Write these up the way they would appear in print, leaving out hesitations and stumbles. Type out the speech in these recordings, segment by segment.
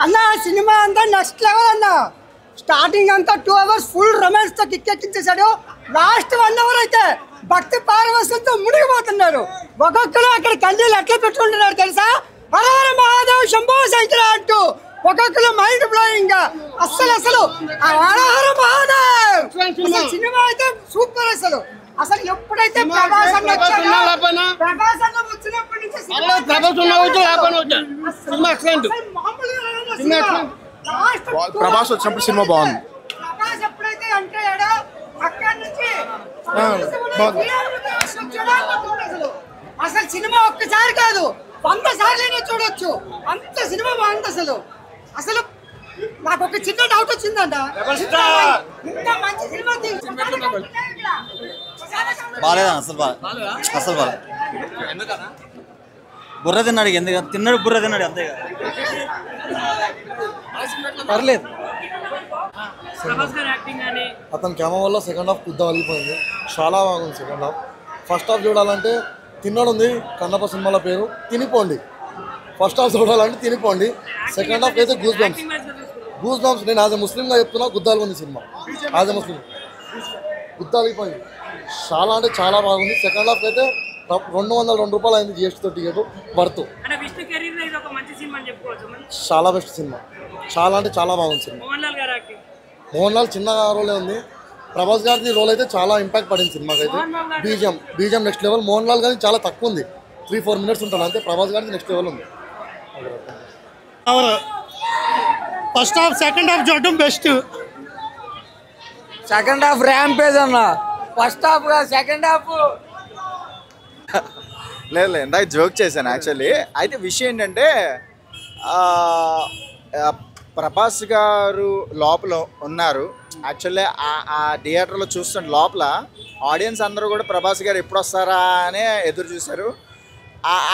అన్న సినిమా అంతా next level అన్న. స్టార్టింగ్ అంతా 2 hours ఫుల్ రొమాన్స్ తో కిక్కెక్కించేశాడు. లాస్ట్ 1 hour అయితే భక్తి పారవశ్యంతో మునిగిపోతున్నారు. ఒక్కొక్కరు అక్కడ కన్నీళ్ళు ఎట్లా పెట్టుకుంటున్నారు తెలుసా? హర మహాదేవ్ శంభో శంకర అంటూ ఒక్కొక్కరు మైండ్ బ్లోయింగ్ గా. అసలు హర మహాదేవ్ సినిమా అయితే సూపర్. అసలు ఎప్పుడైతే ప్రభాస్ అన్న వచ్చినప్పటి నుంచి ప్రభాస్ వచ్చినప్పుడు సినిమా బాగుంది. ప్రభాస్ ఎప్పుడైతే అంటే అక్కడి నుంచి అసలు సినిమా ఒక్కసారి కాదు 100 సార్లు చూడొచ్చు. అంత సినిమా బాగుంది. అసలు నాకు ఒక చిన్న డౌట్ వచ్చిందంట. ఇంత మంచి సినిమా బాగాలేదా? అసలు బాగా బుర్ర తిన్నాడు. ఎందుకు తిన్నాడు? బుర్ర తిన్నాడు అంతే. పర్లేదు. అతని కెమెరా వల్ల సెకండ్ హాఫ్ కుద్ద వలిగిపోయింది. చాలా బాగుంది సెకండ్ హాఫ్. ఫస్ట్ హాఫ్ చూడాలంటే తిన్నాడు ఉంది కన్నప్ప సినిమాల పేరు తినిపోండి. ఫస్ట్ హాఫ్ చూడాలంటే తినిపోండి. సెకండ్ హాఫ్ అయితే గూస్ బంప్స్. నేను యాజ్ ఎ ముస్లింగా చెప్తున్నా గుద్దాలు ఉంది సినిమా. యాజ్ ఎ ముస్లిం గుద్దాలిపోయింది. చాలా అంటే చాలా బాగుంది. సెకండ్ హాఫ్ అయితే 202 రూపాయలు అయింది జిఎస్టీతో టికెట్ వర్త్. చాలా బెస్ట్ సినిమా. చాలా అంటే చాలా బాగుంది సినిమా. మోహన్ లాల్ చిన్న రోలే ఉంది. ప్రభాస్ గారిది రోల్ అయితే చాలా ఇంపాక్ట్ పడింది సినిమాకి అయితే. బీజం నెక్స్ట్ లెవెల్. మోహన్ లాల్ గారి చాలా తక్కువ ఉంది, 3-4 minutes ఉంటాను అంతే. ప్రభాస్ గారిది నెక్స్ట్ లెవెల్ ఉంది. ఫస్ట్ హాఫ్ సెకండ్ హాఫ్ చూడటం బెస్ట్. సెకండ్ హాఫ్ ర్యాంపేజ్ అన్న. ఫస్ట్ హాఫ్ సెకండ్ హాఫ్ లేదు ఇందాక జోక్ చేశాను యాక్చువల్లీ. అయితే విషయం ఏంటంటే ప్రభాస్ గారు లోపల ఉన్నారు. యాక్చువల్లీ ఆ థియేటర్లో చూస్తుంటే లోపల ఆడియన్స్ అందరూ కూడా ప్రభాస్ గారు ఎప్పుడు వస్తారా అనే ఎదురు చూశారు.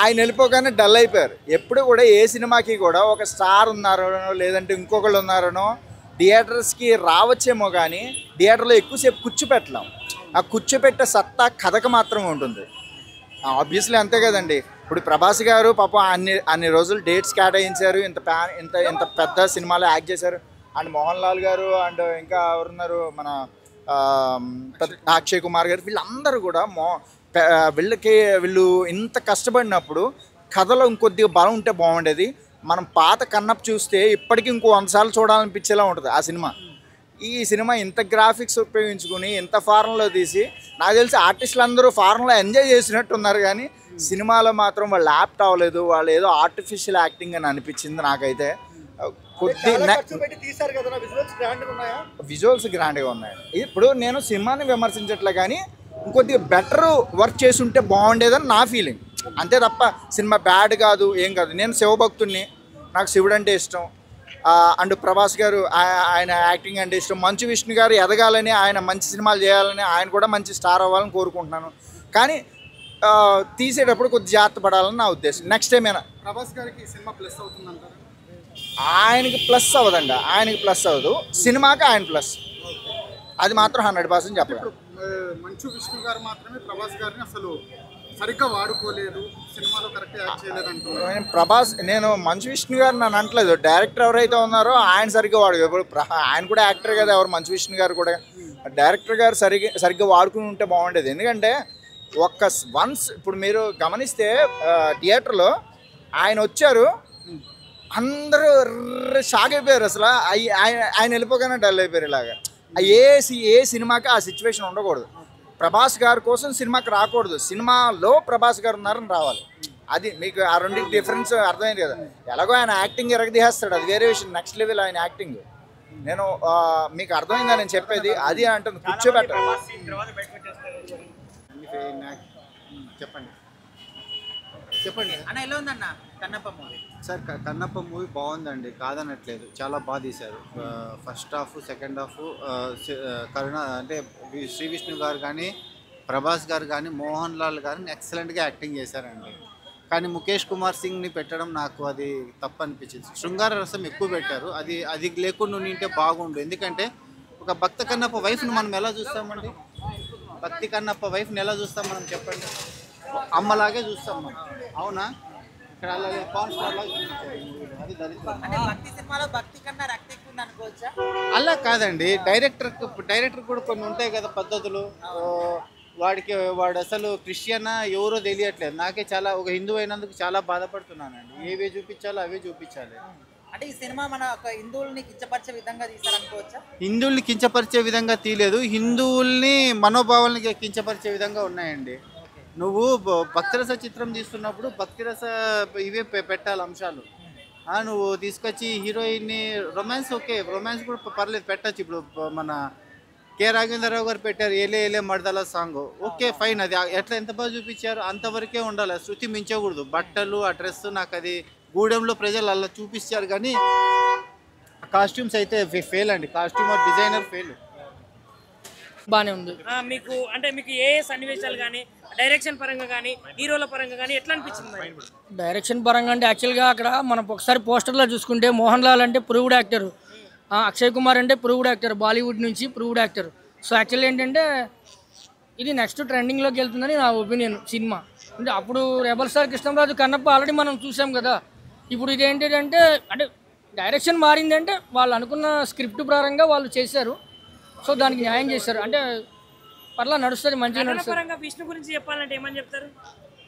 ఆయన వెళ్ళిపోగానే డల్ అయిపోయారు. ఎప్పుడు కూడా ఏ సినిమాకి కూడా ఒక స్టార్ ఉన్నారనో లేదంటే ఇంకొకళ్ళు ఉన్నారనో థియేటర్స్కి రావచ్చేమో కానీ థియేటర్లో ఎక్కువసేపు కూర్చోపెట్టలేం. ఆ కూర్చోపెట్టే సత్తా కథకు మాత్రమే ఉంటుంది. ఆబ్వియస్లీ అంతే కదండి. ఇప్పుడు ప్రభాస్ గారు పాపం అన్ని రోజులు డేట్స్ కేటాయించారు. ఇంత పెద్ద సినిమాలో యాక్ట్ చేశారు. అండ్ మోహన్ లాల్ గారు అండ్ ఇంకా ఎవరున్నారు మన అక్షయ్ కుమార్ గారు, వీళ్ళందరూ కూడా వీళ్ళు ఇంత కష్టపడినప్పుడు కథలో ఇంకొద్దిగా బలం ఉంటే బాగుండేది. మనం పాత కన్నప్ప చూస్తే ఇప్పటికీ ఇంకో 100 సార్లు చూడాలనిపించేలా ఉంటుంది ఆ సినిమా. ఈ సినిమా ఇంత గ్రాఫిక్స్ ఉపయోగించుకుని ఇంత ఫారెన్లో తీసి నాకు తెలిసి ఆర్టిస్టులు అందరూ ఫారెన్లో ఎంజాయ్ చేసినట్టు ఉన్నారు కానీ సినిమాలో మాత్రం వాళ్ళు యాప్ట్ అవ్వలేదు. వాళ్ళు ఏదో ఆర్టిఫిషియల్ యాక్టింగ్ అని అనిపించింది నాకైతే. విజువల్స్ గ్రాండ్గా ఉన్నాయి. ఇప్పుడు నేను సినిమాని విమర్శించట్లే కానీ ఇంకొద్దిగా బెటర్ వర్క్ చేసి ఉంటే బాగుండేదని నా ఫీలింగ్ అంతే తప్ప సినిమా బ్యాడ్ కాదు ఏం కాదు. నేను శివభక్తుడిని, నాకు శివుడు అంటే ఇష్టం. అండ్ ప్రభాస్ గారు ఆయన యాక్టింగ్ అంటే ఇష్టం. మంచు విష్ణు గారు ఎదగాలని, ఆయన మంచి సినిమాలు చేయాలని, ఆయన కూడా మంచి స్టార్ అవ్వాలని కోరుకుంటున్నాను. కానీ తీసేటప్పుడు కొద్ది జాగ్రత్త పడాలని నా ఉద్దేశం. నెక్స్ట్ టైం అయినా ప్రభాస్ గారికి సినిమా ప్లస్ అవుతుందంటారు? ఆయనకి ప్లస్ అవ్వదండి, ఆయనకి ప్లస్ అవ్వదు, సినిమాకి ఆయన ప్లస్. అది మాత్రం 100% చెప్పలేదు. మంచు విష్ణు గారు మాత్రమే ప్రభాస్ గారిని అసలు సరిగ్గా వాడుకోలేదు, సినిమాలో కరెక్ట్ యాక్ట్ చేయలేదు అంటున్నారు. నేను మంచు విష్ణు గారు నన్ను అంటలేదు. డైరెక్టర్ ఎవరైతే ఉన్నారో ఆయన సరిగ్గా ఇప్పుడు ఆయన కూడా యాక్టర్ కదా, ఎవరు మంచు విష్ణు గారు కూడా. డైరెక్టర్ గారు సరిగ్గా వాడుకుని ఉంటే బాగుండేది. ఎందుకంటే వన్స్ ఇప్పుడు మీరు గమనిస్తే థియేటర్లో ఆయన వచ్చారు, అందరూ షాక్ అయిపోయారు. అసలు ఆయన వెళ్ళిపోగానే డల్ అయిపోయారు. ఇలాగా ఏ సినిమాకి ఆ సిచ్యువేషన్ ఉండకూడదు. ప్రభాస్ గారి కోసం సినిమాకి రాకూడదు, సినిమాలో ప్రభాస్ గారు ఉన్నారని రావాలి. అది మీకు ఆ రెండింటి డిఫరెన్స్ అర్థమైంది కదా. ఎలాగో ఆయన యాక్టింగ్ ఎరగదీసేస్తాడు, అది వేరే విషయం. నెక్స్ట్ లెవెల్ ఆయన యాక్టింగ్. నేను మీకు అర్థమైందా నేను చెప్పేది? అది అంటుంది కూర్చోబెట్ట. చెప్పండి అన్న, ఎలా ఉందన్న Kannappa movie? Sir Kannappa movie బాగుందండి, కాదనట్లేదు. చాలా బాగా తీశారు. ఫస్ట్ హాఫ్ సెకండ్ హాఫ్ కరుణ అంటే శ్రీ విష్ణు గారు కానీ ప్రభాస్ గారు కానీ మోహన్ లాల్ గారిని ఎక్సలెంట్గా యాక్టింగ్ చేశారండి. కానీ ముఖేష్ కుమార్ సింగ్ని పెట్టడం నాకు అది తప్పు అనిపించింది. శృంగార రసం ఎక్కువ పెట్టారు, అది లేకుండా ఉంటే బాగుండు. ఎందుకంటే ఒక భక్త కన్నప్ప వైఫ్ని మనం ఎలా చూస్తామండి? భక్తి కన్నప్ప వైఫ్ని ఎలా చూస్తాం మనం చెప్పండి? అమ్మలాగే చూస్తాం మనం, అవునా? ఇక్కడ అలా పవన్ స్టార్ లాగా చూపించారు. అది దరిద్రం. అంటే భక్తి సినిమాలో భక్తి కన్నా రక్తి ఎక్కువ ఉంది అనుకోవచ్చా? అలా కాదండి, డైరెక్టర్ కూడా కొన్ని ఉంటాయి కదా పద్ధతులు. వాడు అసలు క్రిస్టియనా ఎవరో తెలియట్లేదు. నాకే చాలా, ఒక హిందూ అయినందుకు చాలా బాధపడుతున్నానండి. ఏవే చూపించాలో అవే చూపించాలి. అంటే ఈ సినిమా మన ఒక హిందువుల్ని కించపరిచే విధంగా తీసారనుకోవచ్చా? హిందువుల్ని కించపరిచే విధంగా తీయలేదు, హిందువుల్ని మనోభావాలని కించపరిచే విధంగా ఉన్నాయండి. నువ్వు భక్తిరస చిత్రం తీస్తున్నప్పుడు భక్తిరస ఇవే పెట్టాలి అంశాలు. నువ్వు తీసుకొచ్చి హీరోయిన్ని రొమాన్స్, ఓకే రొమాన్స్ కూడా పర్లేదు పెట్టచ్చు. ఇప్పుడు మన కె రాఘవేంద్రరావు గారు పెట్టారు ఏలే ఏలే మడదల సాంగ్, ఓకే ఫైన్. అది ఎట్లా ఎంత బాగా చూపించారు అంతవరకే ఉండాలి, శృతి మించకూడదు. బట్టలు ఆ డ్రెస్ నాకు అది గూడెంలో ప్రజలు అలా చూపించారు, కానీ కాస్ట్యూమ్స్ అయితే ఫెయిల్ అండి. Costume designer fail. బాగానే ఉంది. మీకు అంటే మీకు ఏ సన్నివేశాలు కానీ డైరెక్షన్ పరంగా కానీ హీరోల పరంగా కానీ ఎట్లా అనిపించింది మరి? డైరెక్షన్ పరంగా అంటే యాక్చువల్గా అక్కడ మనం ఒకసారి పోస్టర్లో చూసుకుంటే మోహన్ లాల్ అంటే ప్రూవ్డ్ యాక్టర్, అక్షయ్ కుమార్ అంటే ప్రూవ్డ్ యాక్టర్, బాలీవుడ్ నుంచి ప్రూవ్డ్ యాక్టర్. సో యాక్చువల్లీ ఏంటంటే ఇది నెక్స్ట్ ట్రెండింగ్లోకి వెళ్తుందని నా ఒపీనియన్ సినిమా. అంటే అప్పుడు rebel star Krishnam Raju Kannappa already మనం చూసాం కదా. ఇప్పుడు ఇది ఏంటంటే అంటే డైరెక్షన్ మారిందంటే వాళ్ళు అనుకున్న స్క్రిప్ట్ పరంగా వాళ్ళు చేశారు. సో దానికి న్యాయం చేశారు, అంటే పర్లా నడుస్తుంది, మంచిగా నడుస్తుంది. పరంగా విష్ణు గురించి చెప్పాలంటే ఏమని చెప్తారు?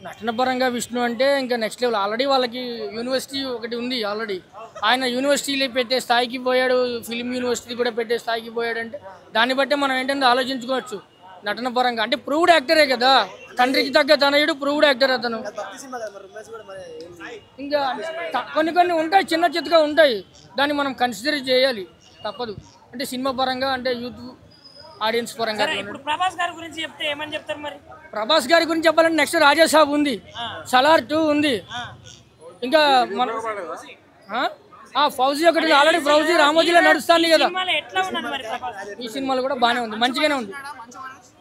నటన పరంగా విష్ణు అంటే ఇంకా నెక్స్ట్ లెవెల్. ఆల్రెడీ వాళ్ళకి యూనివర్సిటీ ఒకటి ఉంది ఆల్రెడీ. ఆయన యూనివర్సిటీలో పెట్టే స్థాయికి పోయాడు, ఫిలిం యూనివర్సిటీ కూడా పెట్టే స్థాయికి పోయాడు. అంటే దాన్ని బట్టే మనం ఏంటంటే ఆలోచించుకోవచ్చు నటన పరంగా. అంటే ప్రూవ్డ్ యాక్టరే కదా, తండ్రికి తగ్గ తనయుడు ప్రూవ్డ్ యాక్టర్ అతను. ఇంకా కొన్ని ఉంటాయి, చిన్న చిత్తగా ఉంటాయి, దాన్ని మనం కన్సిడర్ చేయాలి, తప్పదు. అంటే సినిమా పరంగా అంటే యూత్ ఆడియన్స్ పరంగా. ఇప్పుడు ప్రభాస్ గారి గురించి చెప్తే ఏమని చెప్తారు మరి? ప్రభాస్ గారి గురించి చెప్పాలంటే నెక్స్ట్ రాజాసాబ్ ఉంది, సలార్ 2 ఉంది, ఇంకా మన ఫౌజీ ఒకటి ఆల్రెడీ ఫౌజీ రామోజీలో నడుస్తుంది కదా. ఈ సినిమాలో కూడా బాగానే ఉంది, మంచిగానే ఉంది.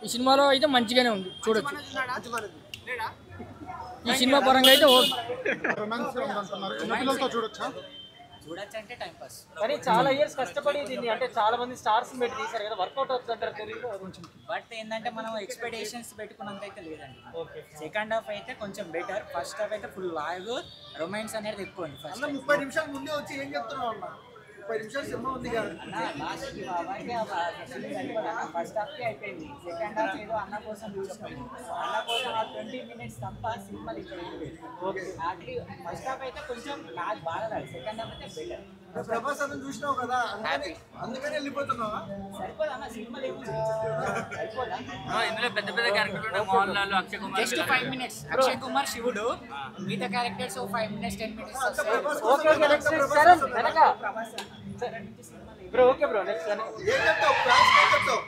ఈ సినిమాలో అయితే మంచిగానే ఉంది, చూడొచ్చు. ఈ సినిమా పరంగా అయితే చూడొచ్చు అంటే టైం పాస్. కానీ చాలా ఇయర్స్ కష్టపడి దీన్ని అంటే చాలా మంది స్టార్స్ పెట్టి తీశారు కదా, వర్కౌట్ అవుతుంది అంటారు కొంచెం. బట్ ఏంటంటే మనం ఎక్స్పెక్టేషన్స్ పెట్టుకున్నంత అయితే లేదండి. సెకండ్ హాఫ్ అయితే కొంచెం బెటర్, ఫస్ట్ హాఫ్ అయితే ఫుల్ లాగ్, రొమాన్స్ అనేది ఎక్కువ ఉంది. ఫస్ట్ 30 నిమిషాలు ముందే వచ్చి ఏం చెప్తున్నావు అన్న? 30 నిమిషాలు సినిమా ఉంది కదా. ఫస్ట్ హాఫ్ అయిపోయింది, సెకండ్ హాఫ్ ఏదో అన్న కోసం చూసుకున్నాం. అన్న కోసం ఆ 20 minutes తప్ప సినిమాలు ఇక్కడ ఫస్ట్ హాఫ్ అయితే కొంచెం నాకు బాగా రాదు, సెకండ్ హాఫ్ అయితే బెటర్. ప్రభాస్ అతను చూసినావు కదా, అందుకని వెళ్ళిపోతున్నావా? సరిపోదా అన్న సినిమాలు ఇందులో పెద్ద పెద్ద character Mohan Lal, Akshay Kumar. Just 5 minutes Akshay Kumar శివుడు, మిగతా characters 5 minutes 10 minutes. Bro okay bro next ఏం చెప్తావు?